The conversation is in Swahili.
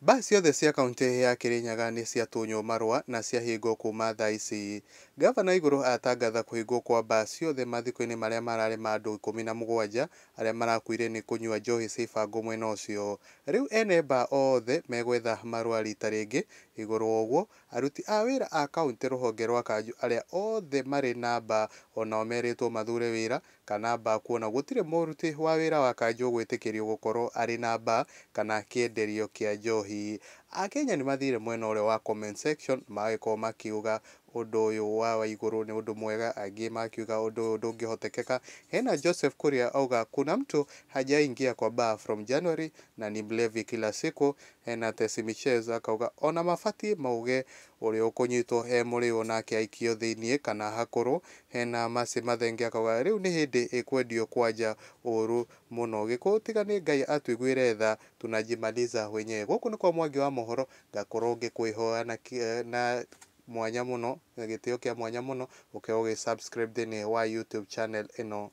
Baa ciothe cia kaunti ya Kirinyaga nĩ ciatunywo marũa na ciahingwo kuma thaa ici. Gavana Igũrũ atangatha kũhingwo kwa baa ciothe mathiko-inĩ marĩa mararĩ ma andũ 17 arĩa marakuire nĩ kũnyua njohi cia ibango mwena ũcio. Rĩu ene baa othe megwetha marũa rita rĩngĩ. Igũrũ wa ũguo, aruti a wĩra a kaunti rũhonge rwa Kanjũ arĩa othe marĩ na baa onao merĩtwo mathure wĩra kana baa, kuona gũtirĩ mũruti wa wĩra wa Kanjũ gwĩtĩkĩrio gũkorwo arĩ na baa kana kĩenderio kĩa njohi. Akenya nĩ mathire mwena ũrĩa wa comment section magĩkorwo makiuga ũndũ ũyũ wa Waigũrũ nĩ ũndũ mwega, angĩ makiuga ũndũ ũyũ ndũngĩhotekeka. Hena Joseph Kuria auga kuna mtu hajaingia kwa bar from January na ni mlevi kila siku. Hena Tesi Miches akauga ona mabatie mauge ũrĩa ũkũnyitwo e mũrĩo nake aikio thĩiniĩ kana hakũrũ. Hena Mercy Mathenge akauga rĩu nĩ hĩndĩ ĩkwendio kwanja ũru mũno, gĩkũyũ tiga nĩ Ngai atũiguĩre tha tunajimaliza wenyewe. Gũkũ nĩ kwa Mwangi wa mohoro, ngakorwo ngĩkwĩhoya na mwanya mũno, gĩtĩo kĩa mwanya mũno, ũkorwo ũgĩ subscribe thĩiniĩ wa YouTube channel ĩno.